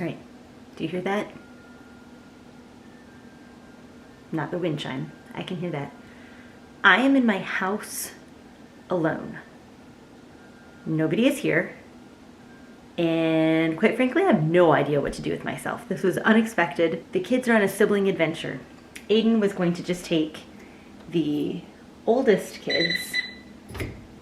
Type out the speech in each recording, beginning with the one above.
All right, do you hear that? Not the wind chime. I can hear that. I am in my house alone. Nobody is here. And quite frankly, I have no idea what to do with myself. This was unexpected. The kids are on a sibling adventure. Aiden was going to just take the oldest kids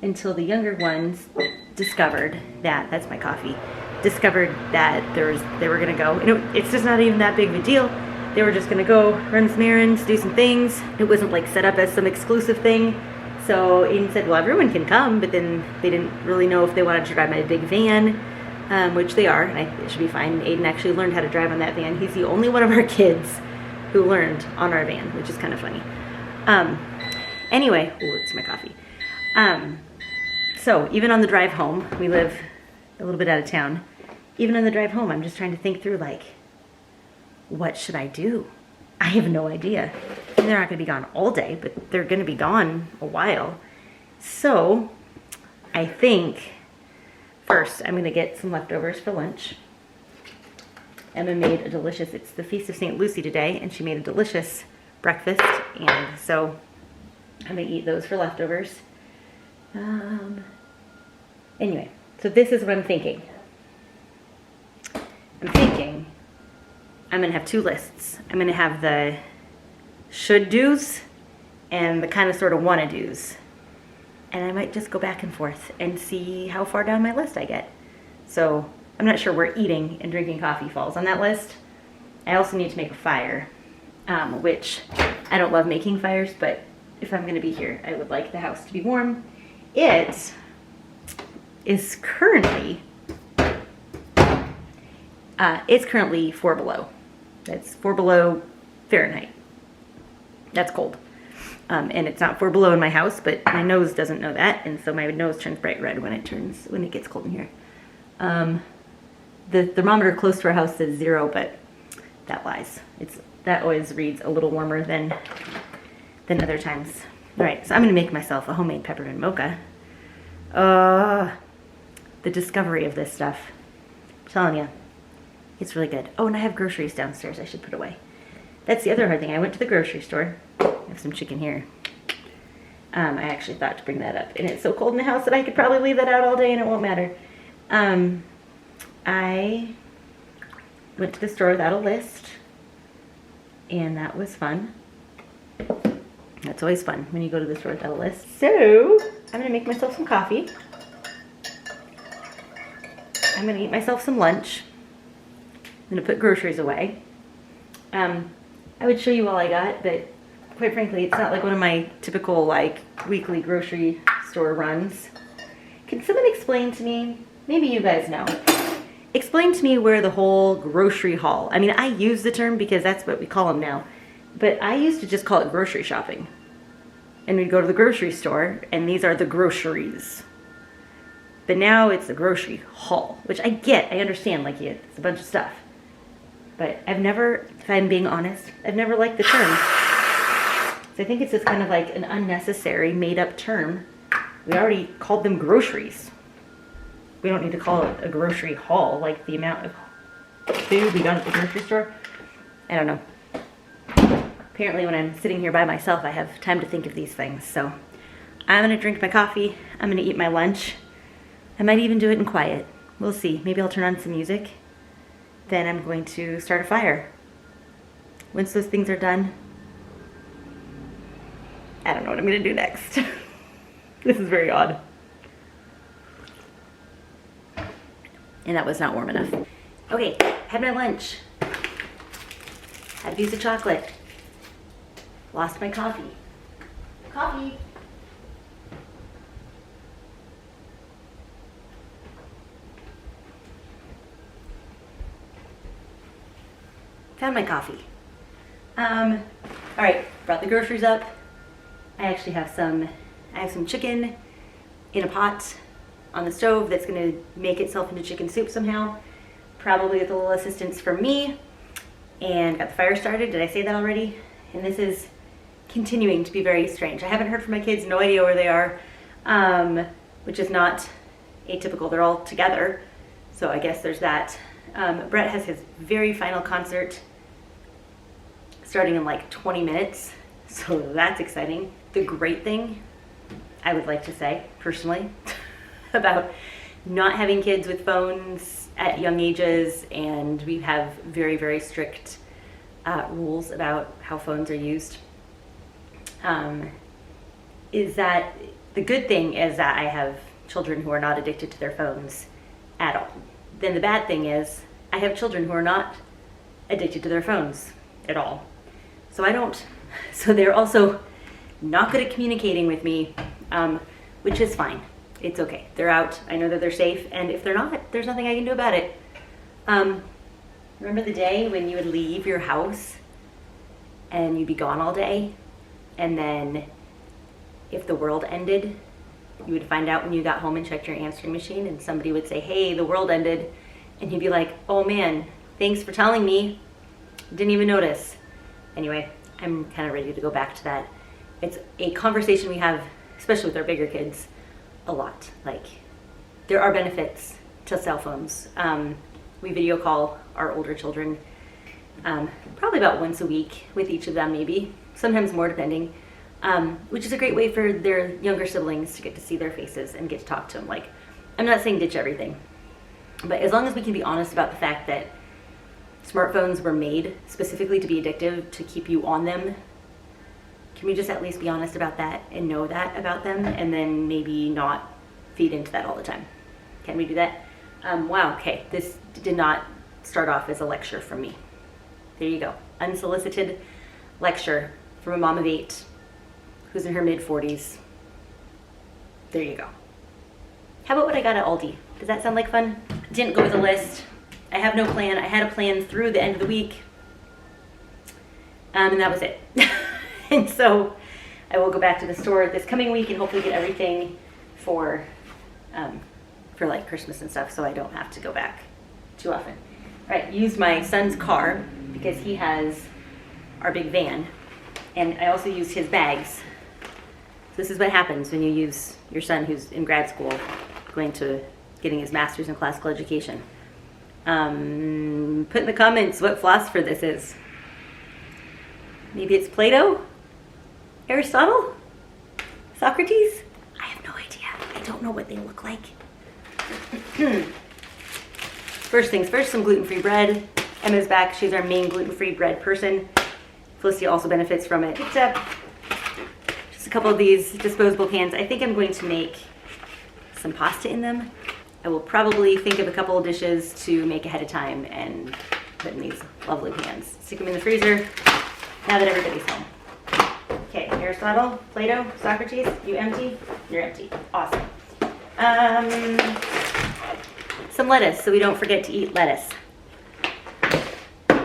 until the younger ones discovered that, that's my coffee, discovered that they were gonna go. And it's just not even that big of a deal. They were just gonna go run some errands, do some things. It wasn't like set up as some exclusive thing. So Aiden said, well, everyone can come, but then they didn't really know if they wanted to drive my big van, which they are, and it should be fine. Aiden actually learned how to drive on that van. He's the only one of our kids who learned on our van, which is kind of funny. Anyway, oh, it's my coffee. So even on the drive home, we live a little bit out of town. Even on the drive home, I'm just trying to think through, like, what should I do? I have no idea. And they're not gonna be gone all day, but they're gonna be gone a while. So I think first I'm gonna get some leftovers for lunch. Emma made a delicious, it's the Feast of St. Lucy today, and she made a delicious breakfast, and so I'm gonna eat those for leftovers. Anyway, so this is what I'm thinking. I'm thinking I'm gonna have two lists. I'm gonna have the should do's and the kind of sort of wanna do's. And I might just go back and forth and see how far down my list I get. So I'm not sure where eating and drinking coffee falls on that list. I also need to make a fire, which I don't love making fires, but if I'm gonna be here, I would like the house to be warm. It is currently, it's currently 4 below. That's 4 below Fahrenheit. That's cold. And it's not 4 below in my house, but my nose doesn't know that, and so my nose turns bright red when it gets cold in here. The thermometer close to our house says 0, but that lies. That always reads a little warmer than other times. All right, so I'm gonna make myself a homemade peppermint mocha. The discovery of this stuff, I'm telling you, it's really good. Oh, and I have groceries downstairs I should put away. That's the other hard thing. I went to the grocery store. I have some chicken here. I actually thought to bring that up, and it's so cold in the house that I could probably leave that out all day and it won't matter. I went to the store without a list, and that was fun. That's always fun when you go to the store without a list. So I'm gonna make myself some coffee. I'm gonna eat myself some lunch. I'm gonna put groceries away. I would show you all I got, but quite frankly, it's not like one of my typical like weekly grocery store runs. Can someone explain to me, maybe you guys know, explain to me where the whole grocery haul, I mean, I use the term because that's what we call them now, but I used to just call it grocery shopping. And we'd go to the grocery store, and these are the groceries. But now it's the grocery haul, which I get, I understand, like it's a bunch of stuff. But I've never, if I'm being honest, I've never liked the term. So I think it's just kind of like an unnecessary, made-up term. We already called them groceries. We don't need to call it a grocery haul, like the amount of food we got at the grocery store. I don't know. Apparently when I'm sitting here by myself, I have time to think of these things. So I'm gonna drink my coffee. I'm gonna eat my lunch. I might even do it in quiet. We'll see. Maybe I'll turn on some music. Then I'm going to start a fire. Once those things are done, I don't know what I'm gonna do next. This is very odd. And that was not warm enough. Okay, had my lunch. Had a piece of chocolate. Lost my coffee. Coffee. Found my coffee. All right, brought the groceries up. I actually have some chicken in a pot on the stove that's gonna make itself into chicken soup somehow, probably with a little assistance from me, and got the fire started. Did I say that already? And this is continuing to be very strange. I haven't heard from my kids, no idea where they are, which is not atypical. They're all together. So I guess there's that. Brett has his very final concert starting in like 20 minutes. So that's exciting. The great thing, I would like to say personally, about not having kids with phones at young ages, and we have very, very strict rules about how phones are used, is that the good thing is that I have children who are not addicted to their phones at all. Then the bad thing is I have children who are not addicted to their phones at all. So they're also not good at communicating with me, which is fine. It's okay. They're out. I know that they're safe. And if they're not, there's nothing I can do about it. Remember the day when you would leave your house and you'd be gone all day? And then if the world ended, you would find out when you got home and checked your answering machine, and somebody would say, hey, the world ended. And you'd be like, oh man, thanks for telling me. Didn't even notice. Anyway, I'm kind of ready to go back to that. It's a conversation we have, especially with our bigger kids, a lot. Like, there are benefits to cell phones. We video call our older children probably about once a week with each of them, maybe, sometimes more depending, which is a great way for their younger siblings to get to see their faces and get to talk to them. Like, I'm not saying ditch everything, but as long as we can be honest about the fact that smartphones were made specifically to be addictive, to keep you on them, can we just at least be honest about that and know that about them, and then maybe not feed into that all the time? Can we do that? Wow, okay, this did not start off as a lecture from me. There you go. Unsolicited lecture from a mom of 8 who's in her mid-40s. There you go. How about what I got at Aldi? Does that sound like fun? Didn't go with a list. I have no plan. I had a plan through the end of the week. And that was it. And so I will go back to the store this coming week and hopefully get everything for like Christmas and stuff, so I don't have to go back too often. All right, used my son's car because he has our big van, and I also used his bags. So this is what happens when you use your son who's in grad school, getting his master's in classical education. Put in the comments what philosopher this is. Maybe it's Plato? Aristotle? Socrates? I have no idea. I don't know what they look like. First things first, some gluten-free bread. Emma's back. She's our main gluten-free bread person. Felicity also benefits from it. Picked up just a couple of these disposable pans. I think I'm going to make some pasta in them. I will probably think of a couple of dishes to make ahead of time and put in these lovely pans. Stick them in the freezer now that everybody's home. Okay, Aristotle, Plato, Socrates, you empty? You're empty. Awesome. Some lettuce, so we don't forget to eat lettuce.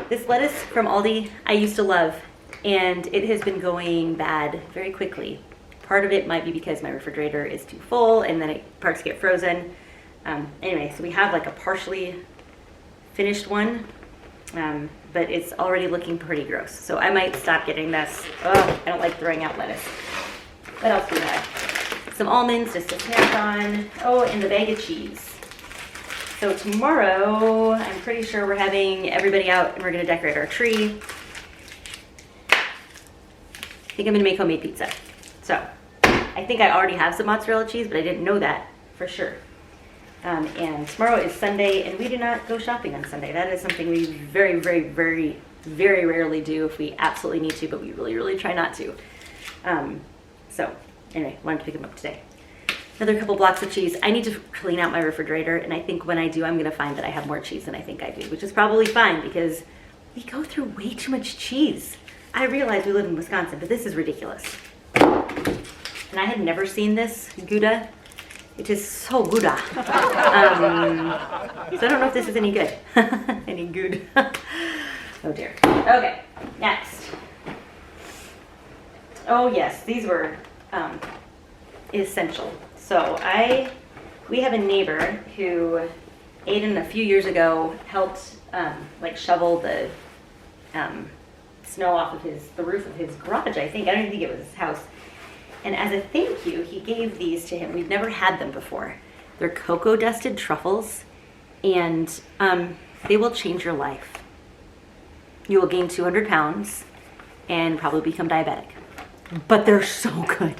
This lettuce from Aldi I used to love, and it has been going bad very quickly. Part of it might be because my refrigerator is too full and then parts get frozen. Anyway, so we have like a partially finished one, but it's already looking pretty gross. So I might stop getting this. Oh, I don't like throwing out lettuce. What else do we have? Some almonds just to snack on. Oh, and the bag of cheese. So tomorrow, I'm pretty sure we're having everybody out and we're gonna decorate our tree. I think I'm gonna make homemade pizza. So, I think I already have some mozzarella cheese, but I didn't know that for sure. And tomorrow is Sunday, and we do not go shopping on Sunday. That is something we very, very, very, very rarely do if we absolutely need to, but we really, really try not to. So, anyway, wanted to pick them up today. Another couple blocks of cheese. I need to clean out my refrigerator, and I think when I do, I'm gonna find that I have more cheese than I think I do, which is probably fine because we go through way too much cheese. I realize we live in Wisconsin, but this is ridiculous. And I had never seen this Gouda. It is so Gouda. So I don't know if this is any good. Any good. Oh dear. Okay, next. Oh yes, these were essential. So we have a neighbor who, Aiden a few years ago helped like shovel the snow off of the roof of his garage, I think. I don't think it was his house. And as a thank you, he gave these to him. We've never had them before. They're cocoa dusted truffles. and they will change your life. You will gain 200 pounds and probably become diabetic, but they're so good.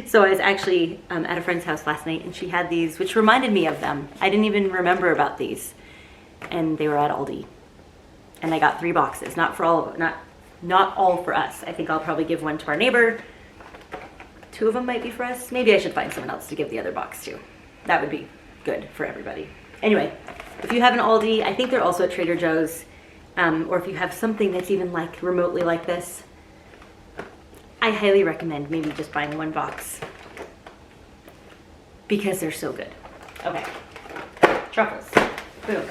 So I was actually at a friend's house last night, and she had these, which reminded me of them. I didn't even remember about these, and they were at Aldi, and I got 3 boxes. Not for all of not all for us. I think I'll probably give one to our neighbor. 2 of them might be for us. Maybe I should find someone else to give the other box to. That would be good for everybody. Anyway, if you have an Aldi, I think they're also at Trader Joe's, or if you have something that's even like remotely like this, I highly recommend maybe just buying 1 box because they're so good. Okay, truffles, boom.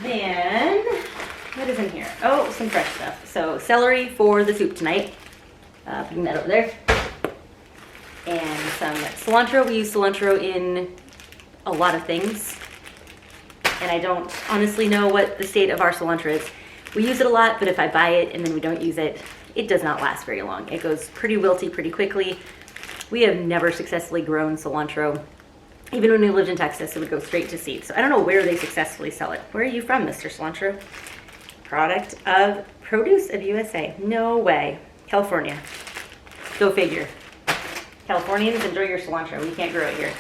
Then, what is in here? Oh, some fresh stuff. So celery for the soup tonight. Putting that over there. And some cilantro. We use cilantro in a lot of things. And I don't honestly know what the state of our cilantro is. We use it a lot, but if I buy it and then we don't use it, it does not last very long. It goes pretty wilty pretty quickly. We have never successfully grown cilantro. Even when we lived in Texas, it would go straight to seed. So I don't know where they successfully sell it. Where are you from, Mr. Cilantro? Product of Produce of USA. No way. California. Go figure. Californians, enjoy your cilantro. We can't grow it here.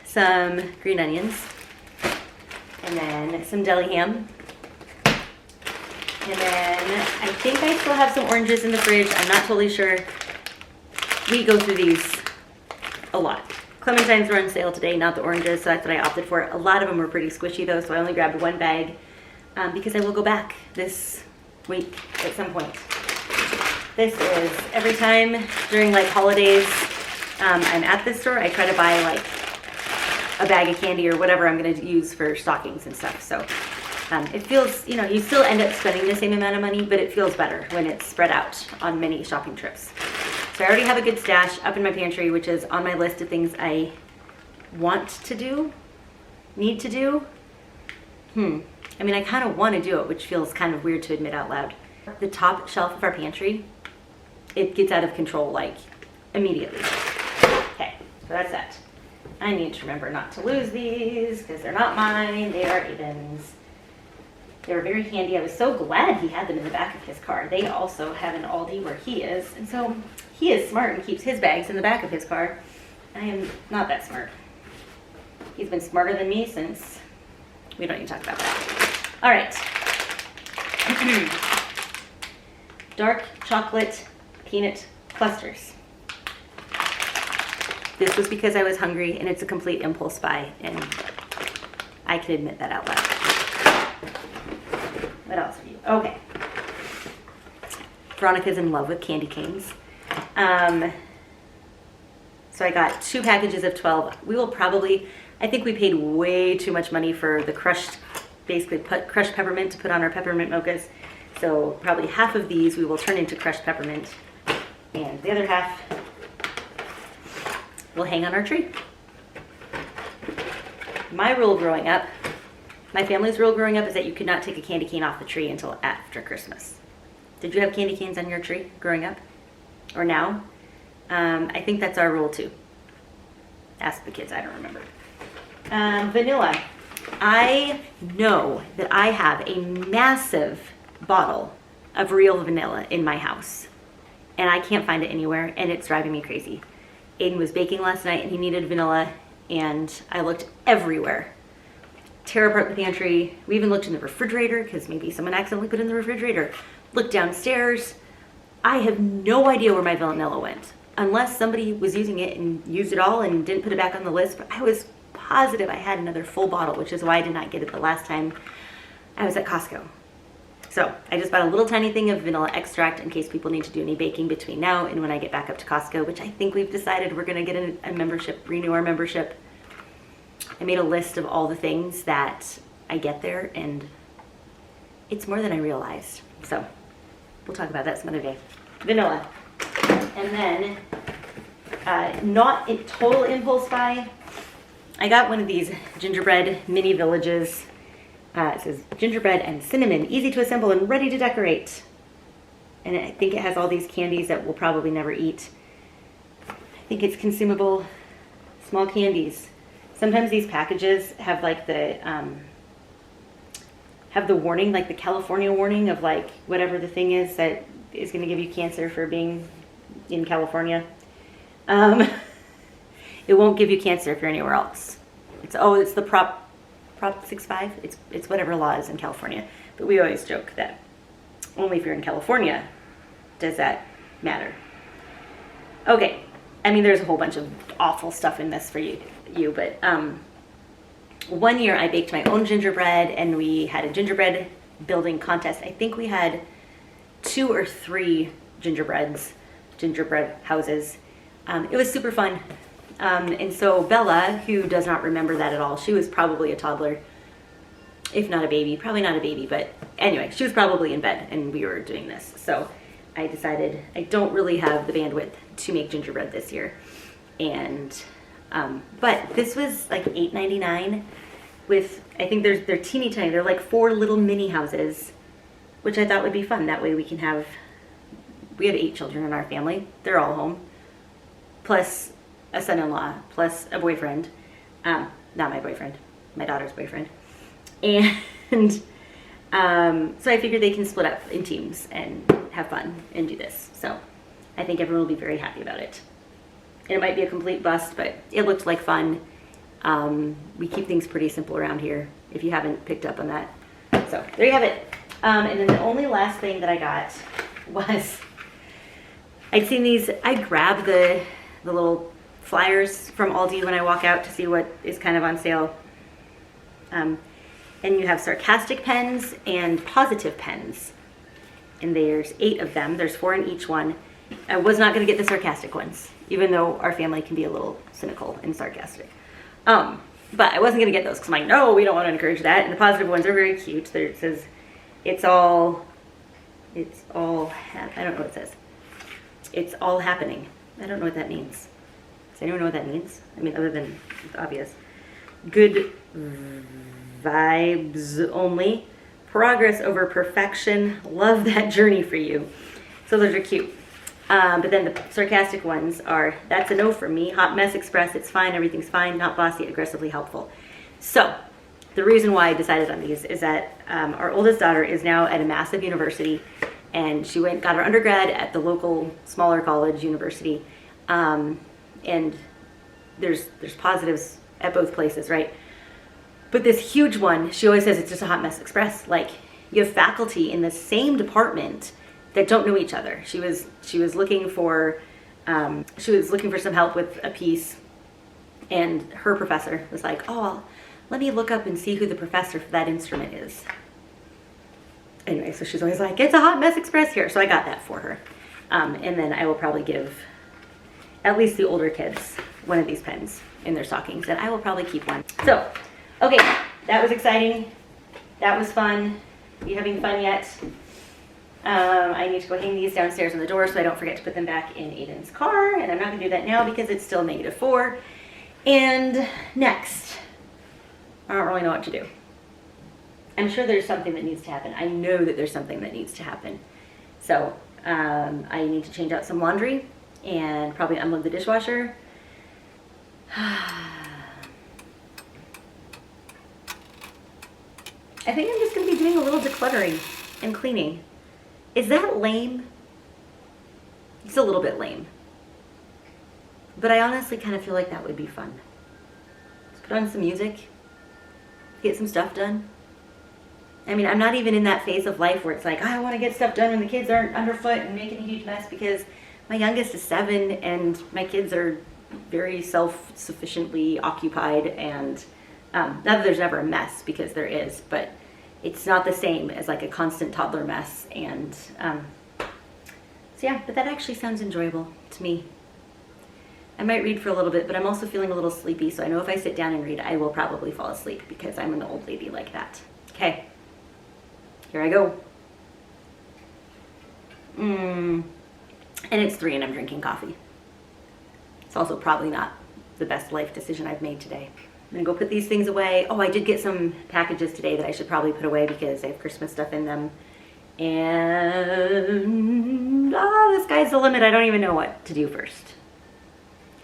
Some green onions. And then some deli ham. And then I think I still have some oranges in the fridge. I'm not totally sure. We go through these a lot. Clementines were on sale today, not the oranges, so that's what I opted for. A lot of them were pretty squishy though, so I only grabbed 1 bag because I will go back this week at some point. This is every time during like holidays I'm at this store, I try to buy like a bag of candy or whatever I'm gonna use for stockings and stuff. So it feels, you know, you still end up spending the same amount of money, but it feels better when it's spread out on many shopping trips. So I already have a good stash up in my pantry, which is on my list of things I want to do, need to do. I mean, I kind of want to do it, which feels kind of weird to admit out loud. The top shelf of our pantry, it gets out of control like immediately. Okay, so that's that. I need to remember not to lose these because they're not mine, they are Aiden's. They were very handy. I was so glad he had them in the back of his car. They also have an Aldi where he is, and so he is smart and keeps his bags in the back of his car. I am not that smart. He's been smarter than me since, we don't need to talk about that. All right. Dark chocolate peanut clusters. This was because I was hungry, and it's a complete impulse buy, and I can admit that out loud. What else are you? Okay. Veronica's in love with candy canes. So I got 2 packages of 12. We will probably, I think we paid way too much money for the crushed, basically crushed peppermint to put on our peppermint mochas. So probably half of these we will turn into crushed peppermint, and the other half will hang on our tree. My rule growing up, my family's rule growing up is that you could not take a candy cane off the tree until after Christmas. Did you have candy canes on your tree growing up? Or now? I think that's our rule too. Ask the kids, I don't remember. Vanilla. I know that I have a massive bottle of real vanilla in my house, and I can't find it anywhere, and it's driving me crazy. Aiden was baking last night and he needed vanilla, and I looked everywhere. Tear apart the pantry. We even looked in the refrigerator because maybe someone accidentally put it in the refrigerator. Looked downstairs. I have no idea where my vanilla went, unless somebody was using it and used it all and didn't put it back on the list. But I was positive I had another full bottle, which is why I did not get it the last time I was at Costco. So I just bought a little tiny thing of vanilla extract in case people need to do any baking between now and when I get back up to Costco, which I think we've decided we're gonna get a membership, renew our membership. I made a list of all the things that I get there, and it's more than I realized. So we'll talk about that some other day. Vanilla. And then, not a total impulse buy, I got one of these gingerbread mini villages. It says gingerbread and cinnamon, easy to assemble and ready to decorate. And I think it has all these candies that we'll probably never eat. I think it's consumable, small candies. sometimes these packages have like have the warning, like the California warning of like whatever the thing is that is going to give you cancer for being in California. It won't give you cancer if you're anywhere else. It's the Prop 65. It's whatever law is in California. But we always joke that only if you're in California does that matter. Okay, I mean there's a whole bunch of awful stuff in this for you, but one year I baked my own gingerbread and we had a gingerbread building contest. I think we had 2 or 3 gingerbread houses. It was super fun. And so Bella, who does not remember that at all, she was probably a toddler, if not a baby, probably not a baby, but anyway, she was probably in bed and we were doing this. So I decided I don't really have the bandwidth to make gingerbread this year. And, but this was like $8.99 with, I think they're teeny tiny. They're like 4 little mini houses, which I thought would be fun. That way we have 8 children in our family. They're all home, plus a son-in-law, plus a boyfriend. Not my boyfriend, my daughter's boyfriend. And so I figured they can split up in teams and have fun and do this. So I think everyone will be very happy about it. And it might be a complete bust, but it looked like fun. We keep things pretty simple around here, if you haven't picked up on that. So there you have it. And then the only last thing that I got was, I'd seen these, I grab the little flyers from Aldi when I walk out to see what is kind of on sale. And you have sarcastic pens and positive pens. And there's 8 of them. There's 4 in each one. I was not going to get the sarcastic ones, even though our family can be a little cynical and sarcastic. But I wasn't going to get those because I'm like, no, we don't want to encourage that. And the positive ones are very cute. There it says, I don't know what it says. It's all happening. I don't know what that means. Does anyone know what that means? I mean, other than it's obvious. Good vibes only. Progress over perfection. Love that journey for you. So those are cute. But then the sarcastic ones are, that's a no from me. Hot mess express, it's fine, everything's fine. Not bossy, aggressively helpful. So the reason why I decided on these is that our oldest daughter is now at a massive university, and she got her undergrad at the local smaller college university. And there's positives at both places, right? But this huge one, she always says it's just a hot mess express. Like, you have faculty in the same department that don't know each other. She was looking for some help with a piece, and her professor was like, oh, let me look up and see who the professor for that instrument is. Anyway, so she's always like, it's a hot mess express here. So I got that for her. And then I will probably give at least the older kids one of these pens in their stockings, and I will probably keep one. So, okay, that was exciting. That was fun. You having fun yet? I need to go hang these downstairs on the door so I don't forget to put them back in Aiden's car, and I'm not going to do that now because it's still -4. And next, I don't really know what to do. I'm sure there's something that needs to happen. I know that there's something that needs to happen. So I need to change out some laundry and probably unload the dishwasher. I think I'm just going to be doing a little decluttering and cleaning. Is that lame? It's a little bit lame. But I honestly kind of feel like that would be fun. Just put on some music, get some stuff done. I mean, I'm not even in that phase of life where it's like, oh, I want to get stuff done when the kids aren't underfoot and making a huge mess, because my youngest is 7 and my kids are very self-sufficiently occupied, and not that there's never a mess, because there is, but it's not the same as like a constant toddler mess. And so yeah, but that actually sounds enjoyable to me. I might read for a little bit, but I'm also feeling a little sleepy, so I know if I sit down and read, I will probably fall asleep because I'm an old lady like that. Okay, here I go. And it's 3 and I'm drinking coffee. It's also probably not the best life decision I've made today. I'm gonna go put these things away. Oh, I did get some packages today that I should probably put away because they have Christmas stuff in them. And the sky's the limit. I don't even know what to do first.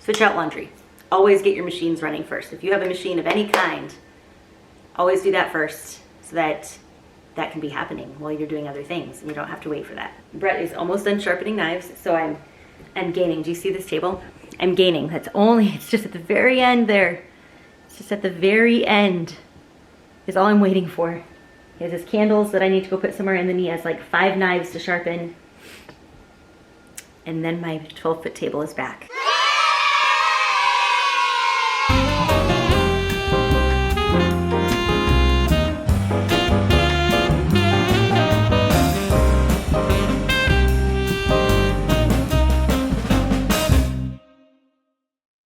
Switch out laundry. always get your machines running first. If you have a machine of any kind, always do that first so that that can be happening while you're doing other things and you don't have to wait for that. Brett is almost done sharpening knives, so I'm gaining. Do you see this table? I'm gaining. It's just at the very end there. It's just at the very end is all I'm waiting for. He has his candles that I need to go put somewhere, and then he has like 5 knives to sharpen. And then my 12-foot table is back.